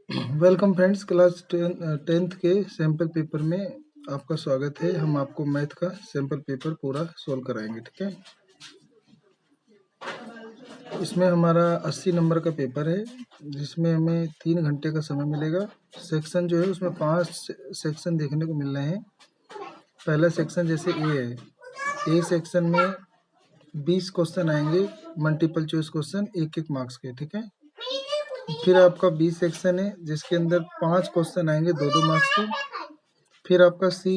Welcome friends, class 10th के sample paper में आपका स्वागत है। हम आपको मैथ का सैम्पल पेपर पूरा सोल्व कराएंगे, ठीक है। इसमें हमारा 80 नंबर का पेपर है, जिसमें हमें 3 घंटे का समय मिलेगा। सेक्शन जो है उसमें 5 सेक्शन देखने को मिल रहे हैं। पहला सेक्शन जैसे ए है, ए सेक्शन में 20 क्वेश्चन आएंगे, मल्टीपल चॉइस क्वेश्चन, एक मार्क्स के, ठीक है। फिर आपका बी सेक्शन है, जिसके अंदर 5 क्वेश्चन आएंगे 2 मार्क्स के। फिर आपका सी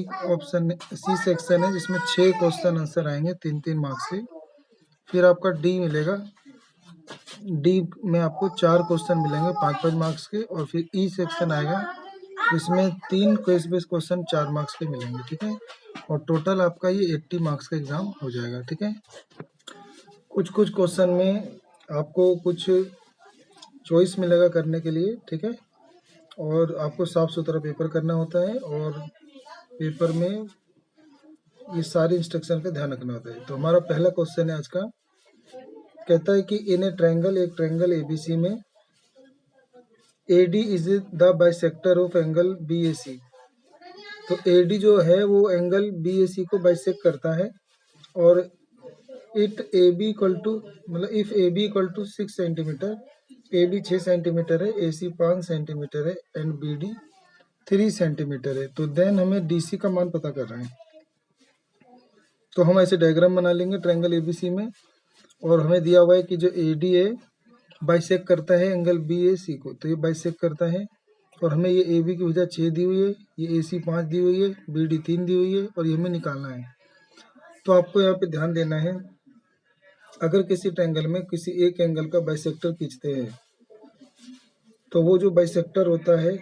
सेक्शन है, जिसमें 6 क्वेश्चन आंसर आएंगे 3 मार्क्स के। फिर आपका डी मिलेगा, डी में आपको 4 क्वेश्चन मिलेंगे 5 मार्क्स के। और फिर ई सेक्शन आएगा, जिसमें 3 क्विज बेस्ड क्वेश्चन 4 मार्क्स के मिलेंगे, ठीक है। और टोटल आपका ये 80 मार्क्स का एग्जाम हो जाएगा, ठीक है। कुछ क्वेश्चन में आपको कुछ चॉइस मिलेगा करने के लिए, ठीक है। और आपको साफ सुथरा पेपर करना होता है, और पेपर में ये सारे इंस्ट्रक्शन का ध्यान रखना होता है। तो हमारा पहला क्वेश्चन है आज का, कहता है कि इन ए ट्रायंगल, एक ट्रायंगल एबीसी में AD is the bisector of angle BAC. तो एडी जो है वो एंगल बीएसी को बाइसेक्ट करता है, और it A B equal to, मतलब if A B equal to 6 centimetre, A B 6 centimetre है, ए सी 5 सेंटीमीटर है, एंड बी डी 3 सेंटीमीटर है, तो देन हमें डी सी का मान पता करना है। तो हम ऐसे डायग्राम बना लेंगे ट्रायंगल एबीसी में, और हमें दिया हुआ है कि जो ए डी है बाइसेक्ट करता है एंगल बी ए सी को, तो ये बाइसेक्ट करता है। और हमें ये ए बी की भुजा 6 दी हुई है, ये ए सी 5 दी हुई है, बी डी 3 दी हुई है, और ये हमें निकालना है। तो आपको यहाँ पे ध्यान देना है, अगर किसी ट्रायंगल में किसी एक एंगल का बाइसेक्टर खींचते हैं, तो वो जो बाइसेक्टर होता है,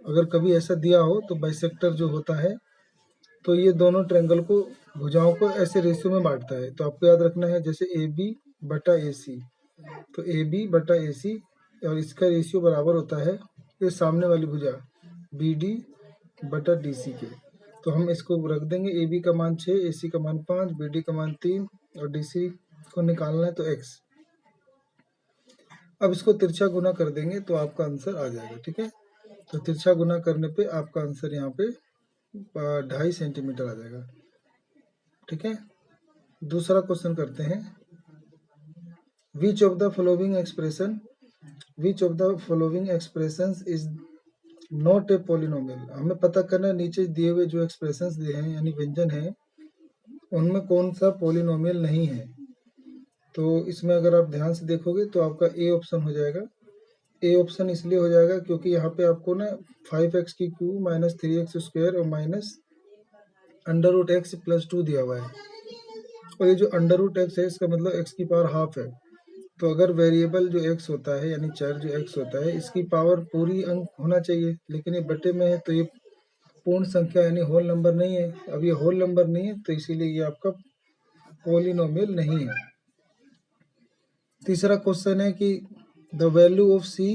अगर कभी ऐसा दिया हो तो बाइसेक्टर जो होता है, तो ये दोनों ट्रायंगल को, भुजाओं को ऐसे रेशियो में बांटता है। तो आपको याद रखना है, जैसे ए बी बटा ए सी, तो ए बी बटा ए सी, और इसका रेशियो बराबर होता है ये सामने वाली भुजा बी डी बटा डी सी के। तो हम इसको रख देंगे, ए बी का मान 6, ए सी का मान 5, बी डी का मान 3, और डी सी को निकालना है तो x। अब इसको तिरछा गुना कर देंगे तो आपका आंसर आ जाएगा, ठीक है। तो तिरछा गुना करने पे आपका आंसर यहाँ पे 2.5 सेंटीमीटर आ जाएगा, ठीक है। दूसरा क्वेश्चन करते हैं, विच of the following expressions is not a polynomial. हमें पता करना है, नीचे दिए हुए जो एक्सप्रेशंस दिए हैं यानी व्यंजन है, उनमें कौन सा पॉलिनोमियल नहीं है। तो इसमें अगर आप ध्यान से देखोगे तो आपका ए ऑप्शन हो जाएगा। ए ऑप्शन इसलिए हो जाएगा क्योंकि यहाँ पे आपको ना 5x की क्यूब माइनस 3x स्क्वायर और minus under root x plus 2 दिया हुआ है, और ये जो अंडर रूट एक्स है इसका मतलब x की पावर हाफ है। तो अगर वेरिएबल जो x होता है यानी चर जो x होता है, इसकी पावर पूरी अंक होना चाहिए, लेकिन ये बटे में है तो ये पूर्ण संख्या यानी होल नंबर नहीं है। अब ये होल नंबर नहीं है, तो इसीलिए ये आपका पॉलिनोमियल नहीं है। तीसरा क्वेश्चन है कि the value of c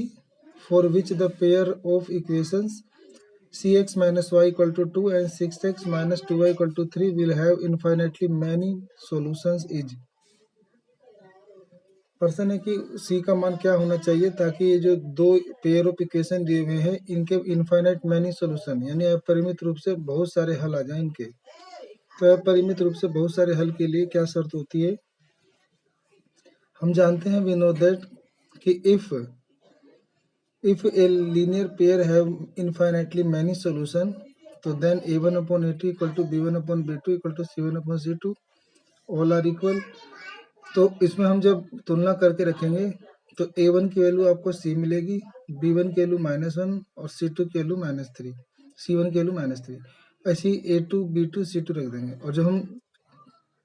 for which the pair of equations cx minus y equal to 2 and 6x minus 2y equal to 3 will have infinitely many solutions is। प्रश्न है कि c का मान क्या होना चाहिए ताकि ये जो दो पेयर ऑफ इक्वेशन दिए हुए हैं इनके इनफाइनाइट मैनी सॉल्यूशन यानी अपरिमित रूप से बहुत सारे हल आ जाए इनके। तो अपरिमित रूप से बहुत सारे हल के लिए क्या शर्त होती है, हम जानते हैं, वी नो दैट कि if a linear pair have infinitely many solution, तो then a1 upon a2 equal to b1 upon b2 equal to c1 upon c2 all are equal। तो इसमें हम जब तुलना करके रखेंगे तो a1 की वैल्यू आपको c मिलेगी, b1 की वैल्यू -1 और c2 की वैल्यू -3, c1 की वैल्यू -3, ऐसी a2 b2 c2 रख देंगे। और जब हम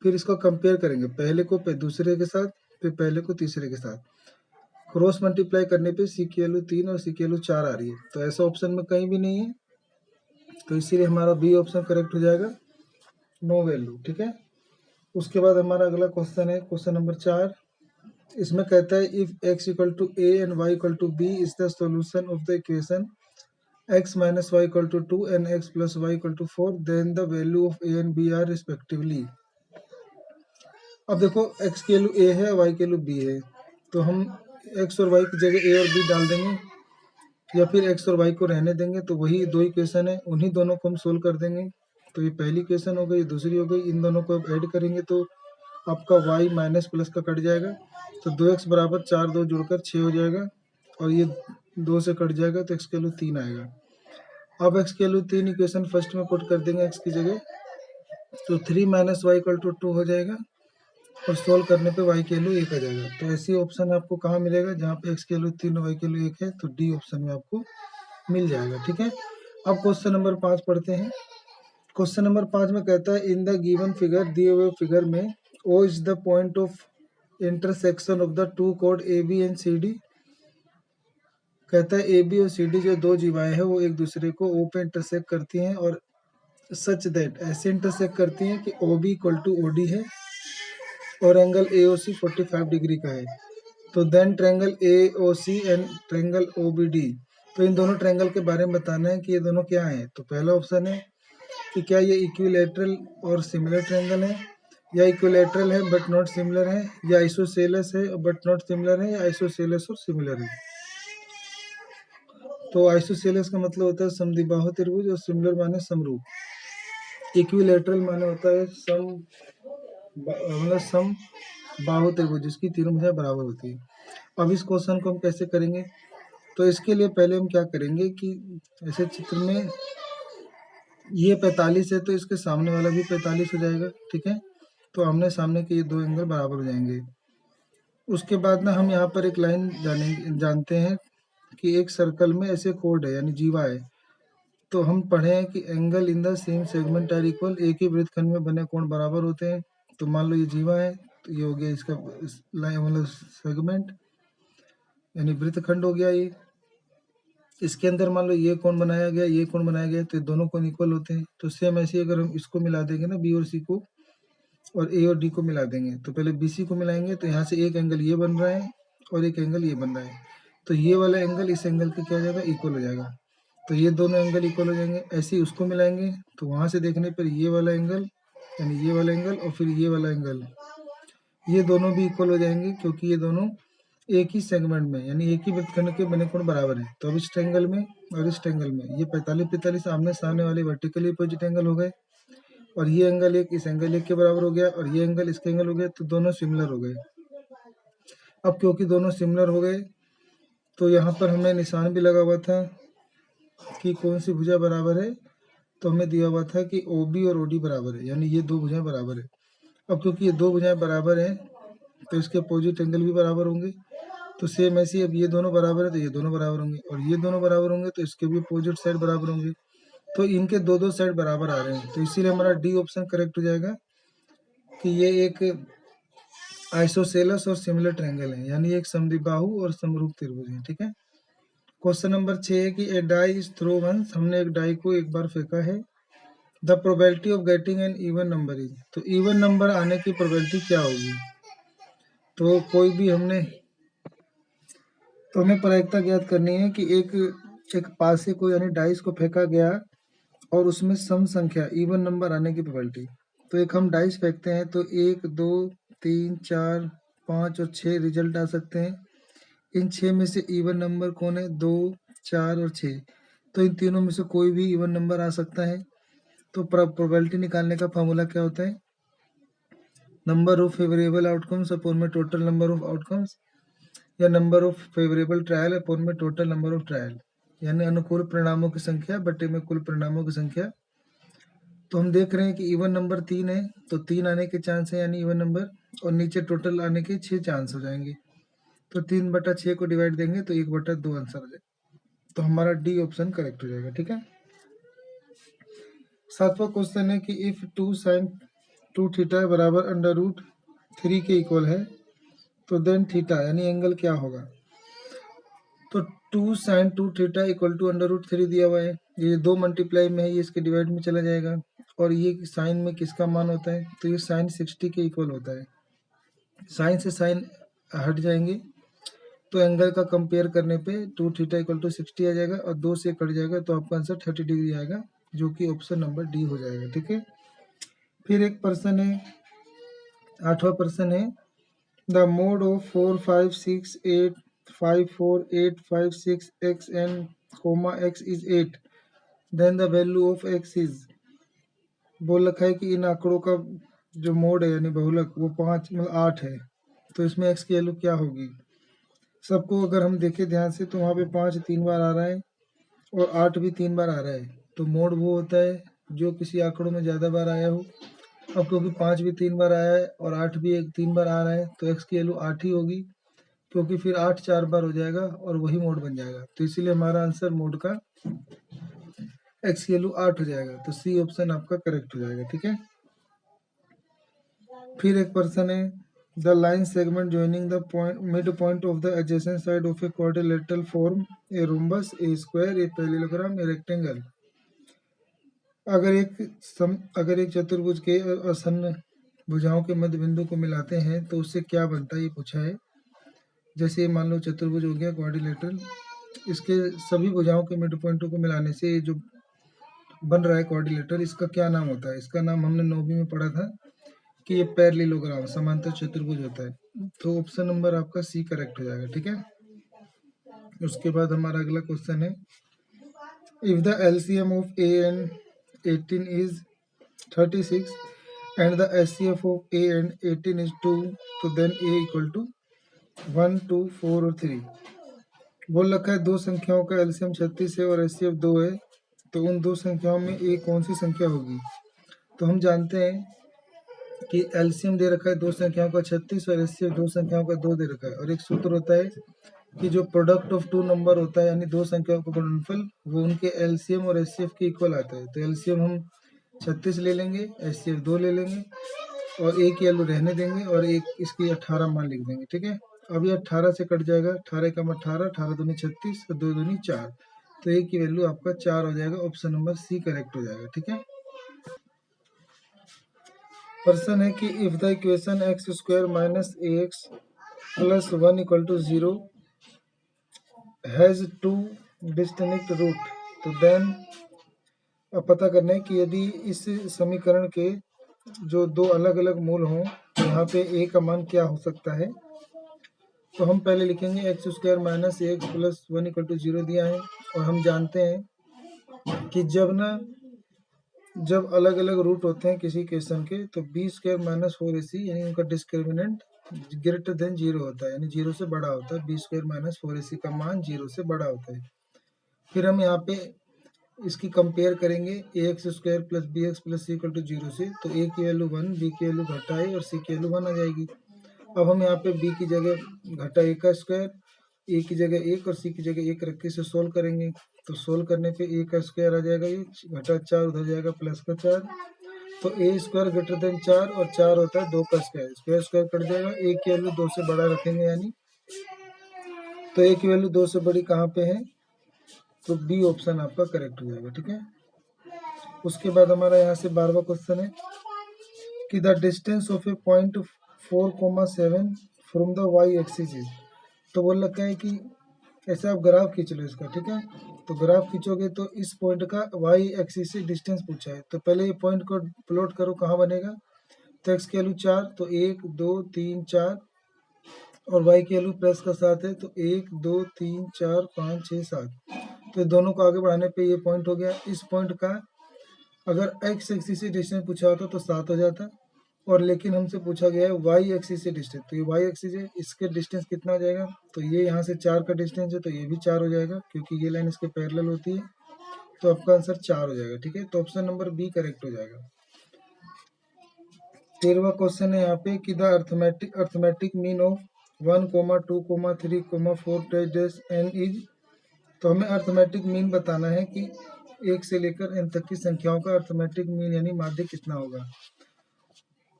फिर इसको कंपेयर करेंगे, पहले को दूसरे के साथ, फिर पहले को तीसरे के साथ, क्रॉस मल्टीप्लाई करने पे सी की वैल्यू 3 और सी की वैल्यू 4 आ रही है। तो ऐसा ऑप्शन में कहीं भी नहीं है, तो इसीलिए हमारा बी ऑप्शन करेक्ट हो जाएगा, नो वैल्यू, ठीक है। उसके बाद हमारा अगला क्वेश्चन है क्वेश्चन नंबर 4। इसमें कहता है if x equal to a and y equal to b is the solution of the equation x minus y equal to 2 and x plus y equal to 4, then the value of a and b are respectively. अब देखो x की value a है, y की value b है, तो हम x और y की जगह a और b डाल देंगे, या फिर एक्स और वाई को रहने देंगे, तो वही दो इक्वेशन है, उन्हीं दोनों को हम सोल्व कर देंगे। तो ये पहली इक्वेशन हो गई, दूसरी हो गई, इन दोनों को अब ऐड करेंगे तो आपका y माइनस प्लस का कट जाएगा, तो 2x बराबर 4 2 जुड़कर 6 हो जाएगा, और ये 2 से कट जाएगा तो x की वैल्यू 3 आएगा। अब x की वैल्यू 3 इक्वेशन फर्स्ट में पुट कर देंगे x की जगह, तो 3 माइनस वाई इक्वल टू 2 हो जाएगा, और सोल्व करने पे y की वैल्यू 1 आ जाएगा। तो ऐसी ऑप्शन आपको कहाँ मिलेगा, जहाँ पे x की वैल्यू 3 और y की वैल्यू 1 है, तो डी ऑप्शन में आपको मिल जाएगा। ठीक है, अब क्वेश्चन नंबर 5 पढ़ते हैं। क्वेश्चन नंबर 5 में कहता है इन द गिवन फिगर, दिए हुए फिगर में O is the point of intersection of the two कोड A B and C D. कहता है ए बी और सी डी जो दो जीवाएं हैं वो एक दूसरे को O पे इंटरसेक्ट करती हैं, और सच दैट ऐसे इंटरसेक्ट करती हैं कि O B equal to O D है और angle A O C 45 degree का है। तो then triangle A O C and triangle O B D, तो इन दोनों ट्रायंगल के बारे में बताना है कि ये दोनों क्या है। तो पहला ऑप्शन है कि क्या ये इक्विलैटरल और सिमिलर ट्रायंगल है, या इक्विलैटरल है बट नॉट सिमिलर है, या आइसोसेलेस है बट नॉट सिमिलर है, या आइसोसेलेस और सिमिलर है। तो आइसोसेलेस का मतलब होता है समद्विबाहु त्रिभुज, और सिमिलर माने समरूप। इक्विलैटरल माने होता है सम बाहु त्रिभुज जिसकी तीनों भुजाएं बराबर होती है। अब इस क्वेश्चन को हम कैसे करेंगे, तो इसके लिए पहले हम क्या करेंगे कि ऐसे चित्र में ये 45 है तो इसके सामने वाला भी 45 हो जाएगा। ठीक है, तो आमने सामने के ये दो एंगल बराबर हो जाएंगे। उसके बाद ना हम यहाँ पर एक लाइन जानते हैं कि एक सर्कल में ऐसे कोड है यानी जीवा है, तो हम पढ़े हैं कि angle in the same segment are equal, एक ही वृत्तखंड में बने कोण बराबर होते हैं। तो मान लो ये जीवा है, तो ये हो गया इसका लाइन मतलब सेगमेंट यानी वृत्तखंड हो गया ये। इसके अंदर मान लो ये कोण बनाया गया, ये कोण बनाया गया, तो दोनों कोण इक्वल होते हैं। तो सेम ऐसे अगर हम इसको मिला देंगे ना, बी और सी को, और ए और डी को मिला देंगे, तो पहले बी सी को मिलाएंगे तो यहाँ से एक एंगल ये बन रहा है और एक एंगल ये बन रहा है, तो ये वाला एंगल इस एंगल के क्या हो जाएगा, इक्वल हो जाएगा। तो ये दोनों एंगल इक्वल हो जाएंगे। ऐसे ही उसको मिलाएंगे तो वहां से देखने पर ये वाला एंगल यानी ये वाला एंगल और फिर ये वाला एंगल, ये दोनों भी इक्वल हो जाएंगे, क्योंकि ये दोनों एक ही सेगमेंट में यानी एक ही वृत्तखंड के बने कोण बराबर है। तो अब इस ट्रायंगल में और इस ट्रायंगल में ये 45-45 आमने सामने वाले वर्टिकली अपोजिट एंगल हो गए, और ये एंगल एक इस एंगल एक के बराबर हो गया, और ये एंगल इसके एंगल हो गया, तो दोनों सिमिलर हो गए। अब क्योंकि दोनों सिमिलर हो गए, तो यहाँ पर हमें निशान भी लगा हुआ था कि कौन सी भुजा बराबर है, तो हमें दिया हुआ था कि ओ बी और ओ डी बराबर है, यानी ये दो भुजाएं बराबर है। अब क्योंकि ये दो भुजाएं बराबर हैं, तो इसके अपोजिट एंगल भी बराबर होंगे। तो सेम ऐसे अब ये दोनों बराबर है तो ये दोनों बराबर होंगे, और ये दोनों बराबर होंगे तो इसके भी अपोजिट साइड बराबर होंगे। तो इनके दो दो साइड बराबर आ रहे हैं, तो इसीलिए हमारा डी ऑप्शन करेक्ट हो जाएगा कि ये एक आइसोसेलस और सिमिलर ट्रायंगल है, यानी एक समद्विबाहु और समरूप त्रिभुज है। ठीक है, क्वेश्चन नंबर 6 है कि ए डाई इज थ्रो वंस, हमने एक डाई को एक बार फेंका है। The probability of getting an even number is, तो इवन नंबर आने की प्रोबेबिलिटी क्या होगी। तो कोई भी हमने तो हमें प्रायिकता ज्ञात करनी है कि एक पासे को यानी डाइस को फेंका गया और उसमें सम संख्या इवन नंबर आने की प्रोबेबिलिटी। तो एक हम डाइस फेंकते हैं तो 1 2 3 4 5 और 6 रिजल्ट आ सकते हैं। इन 6 में से इवन नंबर कौन है, 2 4 और 6, तो इन तीनों में से कोई भी इवन नंबर आ सकता है। तो प्रोबेबिलिटी निकालने का फॉर्मूला क्या होता है, number of favourable outcomes upon में टोटल नंबर ऑफ आउटकम्स, या number of favourable trial upon में टोटल नंबर ऑफ ट्रायल, यानी अनुकूल परिणामों की संख्या बटे में कुल परिणामों की संख्या। तो हम देख रहे हैं कि इवन नंबर 3 है, तो 3 आने के चांस है यानी इवन नंबर, और नीचे टोटल आने के 6 चांस हो जाएंगे। तो 3/6 को डिवाइड देंगे तो 1/2 आंसर आ जाएगा। तो हमारा डी ऑप्शन करेक्ट हो जाएगा। ठीक है, 7वां क्वेश्चन है कि इफ 2 sin 2 थीटा बराबर √3 के इक्वल है, तो देन थीटा यानी एंगल क्या होगा। तो 2 sin 2 थीटा इक्वल टू √3 दिया हुआ है, ये 2 मल्टीप्लाई में है, ये इसके डिवाइड में चला जाएगा, और ये साइन में किसका मान होता है, तो ये साइन 60 के इक्वल होता है। साइन से साइन हट जाएंगे तो एंगल का कंपेयर करने पे 2 थीटा इक्वल टू 60 आ जाएगा, और 2 से कट जाएगा तो आपका आंसर 30 डिग्री आएगा, जो कि ऑप्शन नंबर डी हो जाएगा। ठीक है, फिर एक पर्सन है, 8वां पर्सन है, the mode of 4 5 6 8 5 4 8 5 6 x and x is 8, then the value of x is, बोल रखा है कि इन आंकड़ों का जो मोड है यानी बहुलक वो 5 मतलब 8 है, तो इसमें x की वैल्यू क्या होगी। सबको अगर हम देखें ध्यान से तो वहाँ पे 5 3 बार आ रहा है और 8 भी 3 बार आ रहा है, तो मोड वो होता है जो किसी आंकड़ों में ज़्यादा बार आया हो। अब क्योंकि 5 भी 3 बार आया है और 8 भी 3 बार आ रहा है, तो x की वैल्यू 8 ही होगी, क्योंकि फिर 8 4 बार हो जाएगा और वही मोड बन जाएगा। तो इसीलिए हमारा आंसर मोड का x की वैल्यू 8 हो जाएगा, तो सी ऑप्शन आपका करेक्ट हो जाएगा। ठीक है। फिर एक पर्सन है, the line segment joining the point mid point of the adjacent side of a quadrilateral form a rhombus A square a parallelogram a rectangle. अगर एक चतुर्भुज के आसन्न भुजाओं के मध्य बिंदु को मिलाते हैं तो उससे क्या बनता है, ये पूछा है। जैसे मान लो चतुर्भुज हो गया क्वाड्रिलेटरल, इसके सभी भुजाओं के मिड पॉइंटों को मिलाने से ये जो बन रहा है क्वाड्रिलेटरल, इसका क्या नाम होता है। इसका नाम हमने 9वीं में पढ़ा था कि ये पैरेललोग्राम समांतर चतुर्भुज होता है। तो ऑप्शन नंबर आपका सी करेक्ट हो जाएगा। ठीक है। उसके बाद हमारा अगला क्वेश्चन है, if the LCM of A and 18 is 36 and the HCF of A and 18 is 2, तो then A equal to 1 2 4 और 3। बोल रखा है दो संख्याओं का एलसीएम 36 है और HCF 2 है, तो उन दो संख्याओं में A कौन सी संख्या होगी। तो हम जानते हैं कि एलसीएम दे रखा है दो संख्याओं का 36 और HCF दो संख्याओं का 2 दे रखा है, और एक सूत्र होता है कि जो प्रोडक्ट ऑफ टू नंबर होता है यानी दो संख्याओं का गुणनफल, वो उनके एलसीएम और HCF के इक्वल आता है। तो एलसीएम हम 36 ले लेंगे, HCF 2 ले लेंगे और एक की वैल्यू रहने देंगे और एक इसकी 18 मान लिख देंगे। ठीक है। अब ये 18 से कट जाएगा, 18 कम 18, 18 दूनी 36 और 2 दूनी 4, तो एक की वैल्यू आपका 4 हो जाएगा। ऑप्शन नंबर सी करेक्ट हो जाएगा। ठीक है। प्रश्न है कि if the equation x square minus a x plus 1 equal to 0 has two distinct root, तो देन अब पता करना है कि यदि इस समीकरण के जो दो अलग अलग मूल हों तो यहाँ पे a का मान क्या हो सकता है। तो हम पहले लिखेंगे x square minus x plus 1 equal to 0 दिया है, और हम जानते हैं कि जब अलग अलग रूट होते हैं किसी इक्वेशन के तो बी स्क्वायर माइनस 4ac यानी उनका डिस्क्रिमिनेंट ग्रेटर देन 0 होता है, यानी 0 से बड़ा होता है। बी स्क्वायर माइनस 4ac का मान 0 से बड़ा होता है। फिर हम यहाँ पे इसकी कंपेयर करेंगे A X square plus B X plus C equal to 0 से, तो ए की वैल्यू 1, बी की वैल्यू घटा ए और सी की वैल्यू 1 आ जाएगी। अब हम यहाँ पे बी की जगह घटा ए का स्क्वायर, ए की जगह 1 और सी की जगह 1 रख के इसे सोल्व करेंगे, तो सोल्व करने पे ए का स्क्वायर आ जाएगा, ये घटा 4 उधर जाएगा प्लस का 4, तो ए स्क्वायर ग्रेटर देन 4 और 4 होता है 2 का स्क्वायर, स्क्वायर स्क्वायर कट जाएगा। ए की वैल्यू 2 से बड़ा रखेंगे यानी, तो ए की वैल्यू 2 से बड़ी कहाँ पे है, तो बी ऑप्शन आपका करेक्ट हो जाएगा। ठीक है। उसके बाद हमारा यहाँ से 12वां क्वेश्चन है कि the distance of a point 4,7 from the y axis is, तो बोल रखा है कि ऐसे आप ग्राफ खींच लो इसका। ठीक है। तो ग्राफ खींचोगे तो इस पॉइंट का वाई एक्सिस से डिस्टेंस पूछा है, तो पहले ये पॉइंट को प्लॉट करो कहाँ बनेगा। तो एक्स की वैल्यू 4, तो 1 2 3 4, और वाई की वैल्यू प्लस का 7 है, तो 1 2 3 4 5 6 7, तो दोनों को आगे बढ़ाने पे ये पॉइंट हो गया। इस पॉइंट का अगर एक्स एक्सिस से डिस्टेंस पूछा होता तो 7 हो जाता, और लेकिन हमसे पूछा गया है वाई एक्सिस से डिस्टेंस, तो ये वाई एक्सिस है, इसके डिस्टेंस कितना हो जाएगा, तो ये यहाँ से 4 का डिस्टेंस है, तो ये भी 4 हो जाएगा क्योंकि ये लाइन इसके पैरेलल होती है, तो आपका आंसर 4 हो जाएगा। ठीक है। तो ऑप्शन नंबर बी करेक्ट हो जाएगा। 13वां क्वेश्चन है यहाँ पे कि the arithmetic mean of 1 2 3 4 dash n is, तो हमें अर्थमेटिक मीन बताना है कि 1 से लेकर n तक की संख्याओं का अर्थमेटिक मीन यानी माध्य कितना होगा।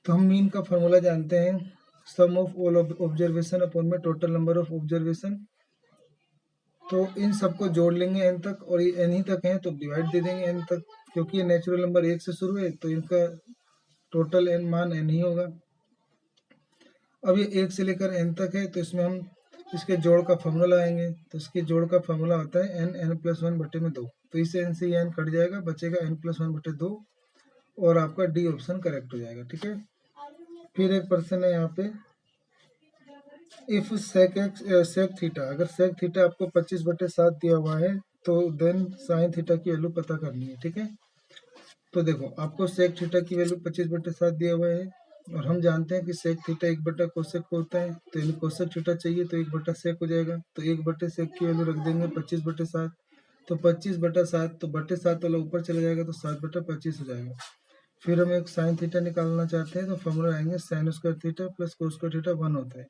तो हम मीन का फॉर्मूला जानते हैं, सम ऑफ ऑल ऑब्जर्वेशन अपॉन में टोटल नंबर ऑफ ऑब्जर्वेशन, तो इन सबको जोड़ लेंगे n तक, और ये n ही तक है तो डिवाइड दे देंगे n तक, क्योंकि ये नेचुरल नंबर 1 से शुरू है तो इनका टोटल n मान n ही होगा। अब ये 1 से लेकर n तक है तो इसमें हम इसके जोड़ का फॉर्मूला लगाएंगे, तो इसके जोड़ का फॉर्मूला होता है n प्लस 1 बटे में 2, तो इससे n से n कट जाएगा, बचेगा n प्लस 1 बटे 2, और आपका डी ऑप्शन करेक्ट हो जाएगा। ठीक है। फिर एक प्रश्न है यहाँ पे, इफ सेक थीटा, अगर सेक थीटा आपको 25/7 दिया हुआ है तो देन साइन थीटा की वैल्यू पता करनी है, ठीक है। तो देखो आपको सेक थीटा की वैल्यू 25/7 दिया हुआ है, और हम जानते हैं कि सेक थीटा 1/कोसेक होता है, तो यानी कोसेक थीटा चाहिए तो 1/सेक हो जाएगा, तो 1/सेक की वैल्यू रख देंगे 25/7, तो 25/7, तो बटे 7 वाला ऊपर चला जाएगा तो 7/25 हो जाएगा। फिर हम एक साइन थीटा निकालना चाहते हैं, तो फॉर्मूला आएंगे sine square theta plus cos square theta 1 होता है,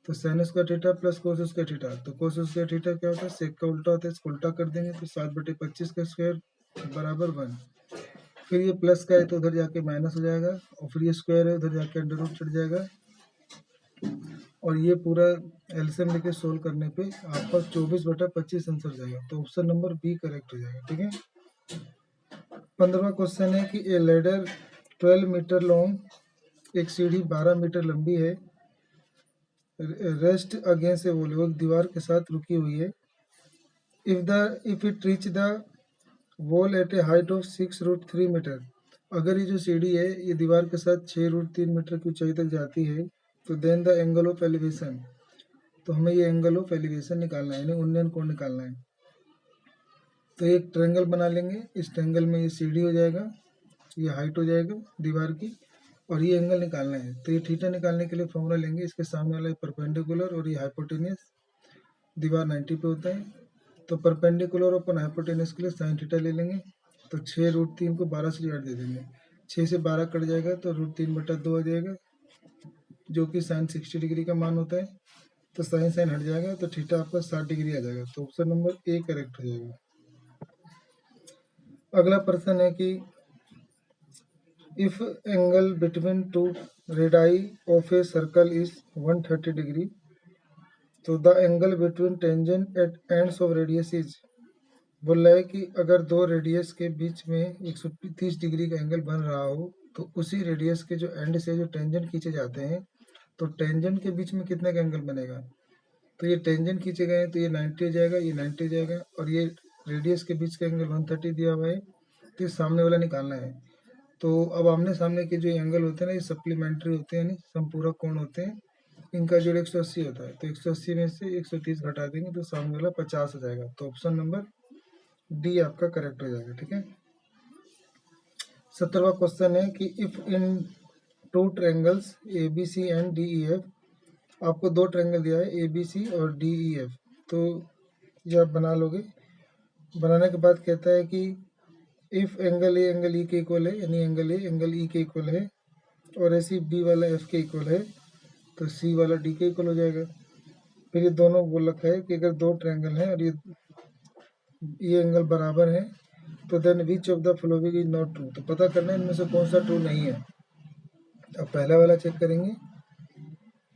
तो sine square theta plus cos square theta, तो कोस स्क्वायर थीटा क्या होता है, सेक का उल्टा होता है, इसको उल्टा कर देंगे तो 7/25 का स्क्वायर बराबर 1। फिर ये प्लस का है तो उधर जाके माइनस हो जाएगा, और फिर ये स्क्वायर है उधर जाके अंडर रूट चढ़ जाएगा, और ये पूरा एलसीएम लेके सोल्व करने पे आपका 24/25 आंसर जाएगा, तो ऑप्शन नंबर बी करेक्ट हो जाएगा, ठीक है। 15वां क्वेश्चन है कि ए लेडर 12 मीटर लॉन्ग, एक सीढ़ी 12 मीटर लंबी है, रेस्ट अगेंस्ट ए वॉल, एक दीवार के साथ रुकी हुई है, if it reach the wall at a height of 6√3 metre, अगर ये जो सीढ़ी है ये दीवार के साथ 6√3 मीटर की ऊंचाई तक जाती है, तो then the angle of elevation, तो हमें ये एंगल ऑफ एलिवेशन निकालना है, यानी उन्नयन कोण निकालना है। तो एक ट्रायंगल बना लेंगे, इस ट्रायंगल में ये सीढ़ी हो जाएगा, ये हाइट हो जाएगा दीवार की, और ये एंगल निकालना है। तो ये थीटा निकालने के लिए फॉर्मूला लेंगे, इसके सामने वाला परपेंडिकुलर और ये हाइपोटेनियस, दीवार 90 पे होता है, तो परपेंडिकुलर अपन हाइपोटेनस के लिए साइन थीटा ले लेंगे, तो 6√3 को 12 से डिवाइड दे देंगे, 6 से 12 कट जाएगा तो √3/2 आ जाएगा, जो कि साइन 60 डिग्री का मान होता है, तो साइन साइन हट जाएगा तो थीटा आपका 60 डिग्री आ जाएगा, तो ऑप्शन नंबर ए करेक्ट हो जाएगा। अगला प्रश्न है कि if angle between two radii of a circle is 130 degree, तो the angle between tangent at ends of radius is, बोल रहा है कि अगर दो रेडियस के बीच में 130 डिग्री का एंगल बन रहा हो, तो उसी रेडियस के जो एंड से जो टेंजेंट खींचे जाते हैं, तो टेंजेंट के बीच में कितने का एंगल बनेगा, तो ये टेंजेंट खींचे गए हैं तो ये 90 हो जाएगा, ये 90 हो जाएगा, और ये रेडियस के बीच का एंगल 130 दिया हुआ है, तो ये सामने वाला निकालना है। तो अब आमने सामने के जो एंगल होते हैं ना, ये सप्लीमेंट्री होते हैं, यानी संपूरक कोण होते हैं, इनका जोड़ 180 होता है, तो 180 में से 130 घटा देंगे तो सामने वाला 50 हो जाएगा, तो ऑप्शन नंबर डी आपका करेक्ट हो जाएगा, ठीक है। 17वां क्वेश्चन है कि if in two triangles A B C and D E F, आपको दो ट्रायंगल दिया है ए बी सी और डी ई एफ, तो ये आप बना लोगे। बनाने के बाद कहता है कि इफ एंगल ई के इक्वल है, यानी एंगल ए एंगल ई के इक्वल है, और ऐसी बी वाला एफ के इक्वल है, तो सी वाला डी के इक्वल हो जाएगा। फिर ये दोनों बोल रखा है कि अगर दो ट्रायंगल हैं और ये एंगल बराबर है, तो then which of the following is not true, तो पता करना है इनमें से कौन सा ट्रू नहीं है। अब पहला वाला चेक करेंगे,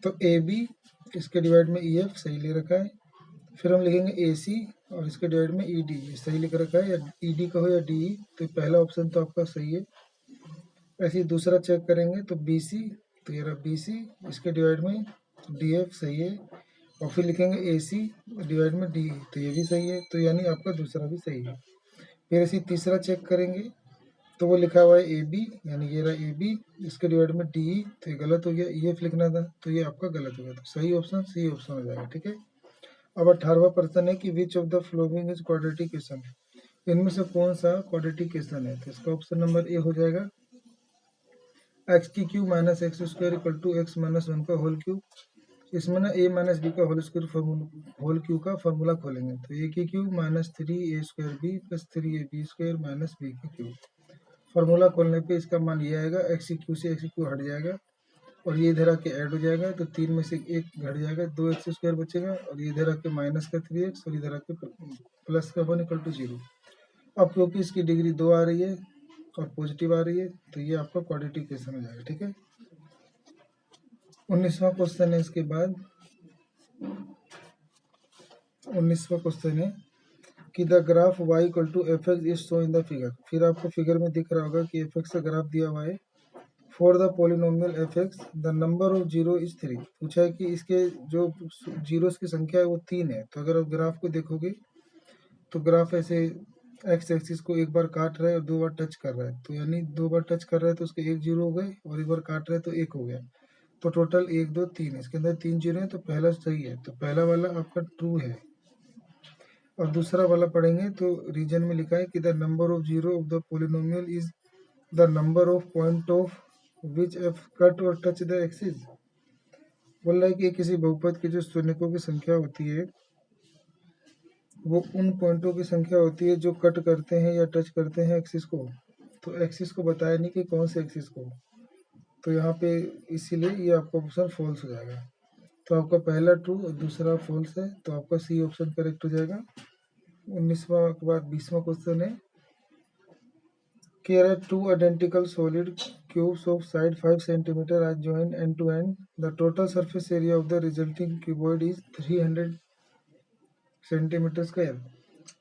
तो ए बी, इसके डिवाइड में ई एफ सही ले रखा है, फिर हम लिखेंगे ए सी और इसके डिवाइड में ई डी सही लिख रखा है, या ई डी का हो या डी ई, तो पहला ऑप्शन तो आपका सही है। ऐसे ही दूसरा चेक करेंगे तो बी सी, तो ये रहा बी सी, इसके डिवाइड में डी एफ सही है, और फिर लिखेंगे ए सी डिवाइड में डी, तो ये भी सही है, तो यानी आपका दूसरा भी सही है। फिर ऐसे तीसरा चेक करेंगे, तो वो लिखा हुआ है ए बी, यानी ये रहा ए बी, इसके डिवाइड में डी ई, तो ये गलत हो गया, ई एफ लिखना था, तो ये आपका गलत हो गया, तो सही ऑप्शन सी ऑप्शन हो जाएगा, ठीक है। अब 18वां प्रश्न है कि विच of the following is quadratic equation, इनमें से कौन सा क्वाड्रेटिक इक्वेशन है, तो इसका ऑप्शन नंबर ए हो जाएगा, एक्स की cube minus X square equal to X minus 1 का होल क्यूब। इसमें ना ए माइनस बी का होल स्क्वायर होल क्यू का फॉर्मूला खोलेंगे, तो ए की cube minus 3 A square B plus 3ab square minus B की क्यू। फॉर्मूला खोलने पे इसका मान ये आएगा, एक्स की क्यू से एक्स की क्यू हट जाएगा, और ये इधर आके ऐड हो जाएगा, तो 3 में से 1 घट जाएगा, 2x स्क्वायर बचेगा, और ये इधर आके माइनस का 3x और इधर आके प्लस का 1 इक्वल टू 0। अब क्योंकि इसकी डिग्री 2 आ रही है और पॉजिटिव आ रही है, तो ये आपका क्वाड्रेटिक इक्वेशन हो जाएगा, ठीक है। 19वां क्वेश्चन है, इसके बाद 19वां क्वेश्चन है कि the graph y equal to f x is show in the figure. फिर आपको फिगर में दिख रहा होगा कि एफ एक्स का ग्राफ दिया हुआ है, for the polynomial F x the number of zero is 3। पूछा है कि इसके जो जीरोस की संख्या है वो 3 है, तो अगर आप ग्राफ को देखोगे तो ग्राफ ऐसे एक्स एक्सिस को एक बार काट रहा है और 2 बार टच कर रहा है, तो यानी 2 बार टच कर रहा है तो उसके 1 जीरो हो गए, और एक बार काट रहा है तो 1 हो गया, तो टोटल 1 2 3, इसके अंदर 3 जीरो है, तो पहला सही है, तो पहला वाला आपका ट्रू है। और दूसरा वाला पढ़ेंगे तो रीजन में लिखा है कि the number of zero of the polynomial is the number of point of which F cut और टच द एक्सिस। बोल रहा है कि किसी बहुपद की जो शून्यकों की संख्या होती है वो उन पॉइंटों की संख्या होती है जो कट करते हैं या टच करते हैं एक्सिस को। तो एक्सिस को बताया नहीं कि कौन से एक्सिस को, तो यहाँ पे इसीलिए ये आपका ऑप्शन फॉल्स हो जाएगा। तो आपका पहला ट्रू और दूसरा फॉल्स है, तो आपका सी ऑप्शन करेक्ट हो जाएगा। 19वां के बाद 20वां क्वेश्चन है, here are two identical solid cubes of side 5 cm are joined end to end. The total surface area of the resulting cuboid is 300 centimetre square.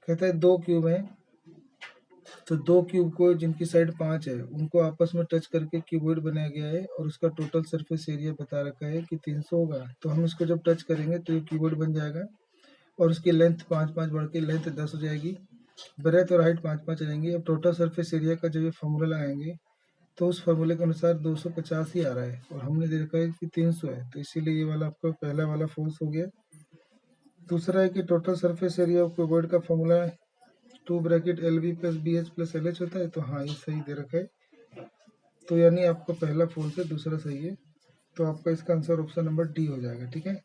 कहता है दो क्यूब हैं, तो दो क्यूब को जिनकी साइड 5 है उनको आपस में टच करके क्यूबॉइड बनाया गया है और उसका टोटल सरफेस एरिया बता रखा है कि 300 होगा। तो हम इसको जब टच करेंगे तो ये क्यूबॉइड बन जाएगा और उसकी लेंथ 5-5 बढ़ के लेंथ 10 हो जाएगी, ब्रेथ और हाइट 5-5 रहेंगी। अब टोटल सरफेस एरिया का जब ये फॉर्मूला लगाएंगे तो उस फॉर्मूले के अनुसार 250 ही आ रहा है और हमने दे रखा है कि 300 है, तो इसीलिए ये वाला आपका पहला वाला फॉल्स हो गया। दूसरा है कि total surface area of cuboid का formula 2 bracket L B plus B H plus L H होता है, तो हाँ ये सही दे रखा है। तो यानी आपका पहला फॉल्स है, दूसरा सही है। तो आपका इसका आंसर ऑप्शन नंबर डी हो जाएगा। ठीक है।